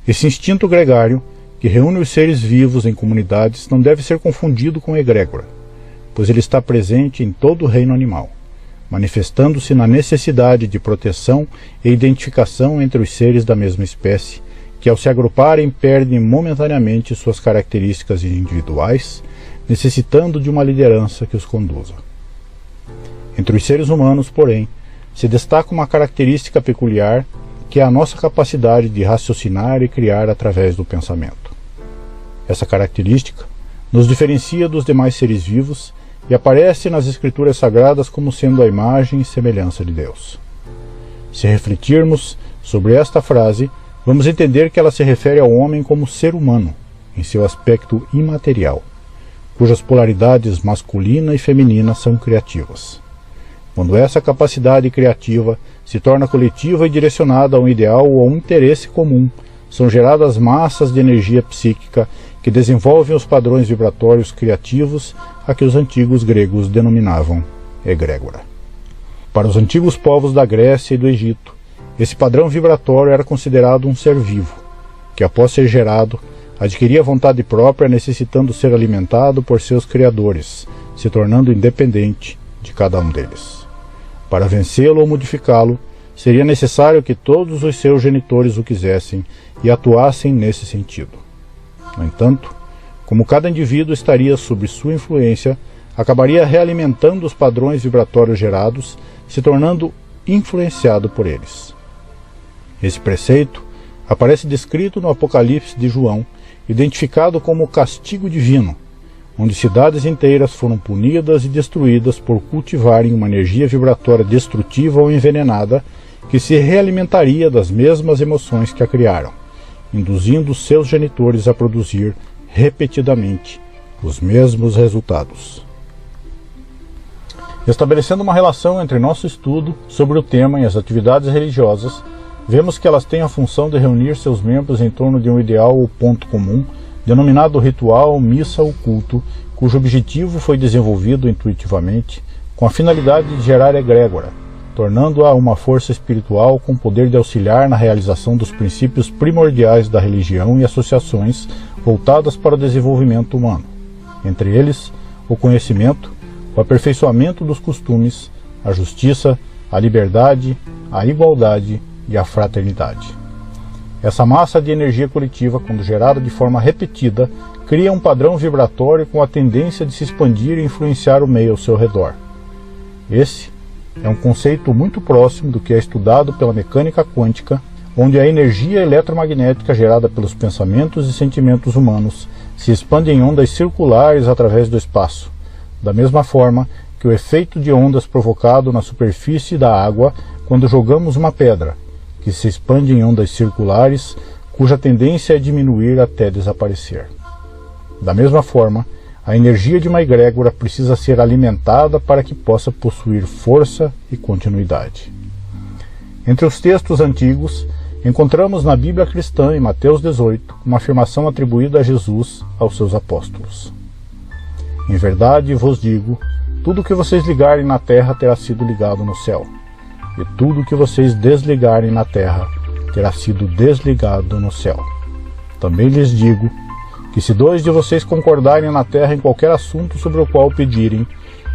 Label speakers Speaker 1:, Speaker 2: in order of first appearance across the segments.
Speaker 1: Esse instinto gregário, que reúne os seres vivos em comunidades, não deve ser confundido com egrégora, pois ele está presente em todo o reino animal, manifestando-se na necessidade de proteção e identificação entre os seres da mesma espécie, que ao se agruparem perdem momentaneamente suas características individuais, necessitando de uma liderança que os conduza. Entre os seres humanos, porém, se destaca uma característica peculiar, que é a nossa capacidade de raciocinar e criar através do pensamento. Essa característica nos diferencia dos demais seres vivos e aparece nas Escrituras Sagradas como sendo a imagem e semelhança de Deus. Se refletirmos sobre esta frase, vamos entender que ela se refere ao homem como ser humano, em seu aspecto imaterial, cujas polaridades masculina e feminina são criativas. Quando essa capacidade criativa se torna coletiva e direcionada a um ideal ou a um interesse comum, são geradas massas de energia psíquica que desenvolvem os padrões vibratórios criativos a que os antigos gregos denominavam egrégora. Para os antigos povos da Grécia e do Egito, esse padrão vibratório era considerado um ser vivo, que após ser gerado, adquiria vontade própria necessitando ser alimentado por seus criadores, se tornando independente de cada um deles. Para vencê-lo ou modificá-lo, seria necessário que todos os seus genitores o quisessem e atuassem nesse sentido. No entanto, como cada indivíduo estaria sob sua influência, acabaria realimentando os padrões vibratórios gerados, se tornando influenciado por eles. Esse preceito aparece descrito no Apocalipse de João, identificado como o castigo divino, onde cidades inteiras foram punidas e destruídas por cultivarem uma energia vibratória destrutiva ou envenenada que se realimentaria das mesmas emoções que a criaram, induzindo seus genitores a produzir repetidamente os mesmos resultados. Estabelecendo uma relação entre nosso estudo sobre o tema e as atividades religiosas, vemos que elas têm a função de reunir seus membros em torno de um ideal ou ponto comum, denominado ritual, missa ou culto, cujo objetivo foi desenvolvido intuitivamente com a finalidade de gerar egrégora, tornando-a uma força espiritual com poder de auxiliar na realização dos princípios primordiais da religião e associações voltadas para o desenvolvimento humano, entre eles o conhecimento, o aperfeiçoamento dos costumes, a justiça, a liberdade, a igualdade e a fraternidade. Essa massa de energia coletiva, quando gerada de forma repetida, cria um padrão vibratório com a tendência de se expandir e influenciar o meio ao seu redor. Esse é um conceito muito próximo do que é estudado pela mecânica quântica, onde a energia eletromagnética gerada pelos pensamentos e sentimentos humanos se expande em ondas circulares através do espaço, da mesma forma que o efeito de ondas provocado na superfície da água quando jogamos uma pedra, que se expande em ondas circulares, cuja tendência é diminuir até desaparecer. Da mesma forma, a energia de uma egrégora precisa ser alimentada para que possa possuir força e continuidade. Entre os textos antigos, encontramos na Bíblia cristã, em Mateus 18, uma afirmação atribuída a Jesus aos seus apóstolos. Em verdade vos digo, tudo o que vocês ligarem na terra terá sido ligado no céu, e tudo o que vocês desligarem na terra terá sido desligado no céu. Também lhes digo que se 2 de vocês concordarem na terra em qualquer assunto sobre o qual pedirem,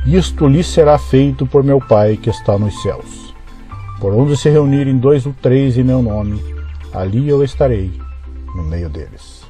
Speaker 1: isto lhes será feito por meu Pai que está nos céus. Por onde se reunirem 2 ou 3 em meu nome, ali eu estarei no meio deles.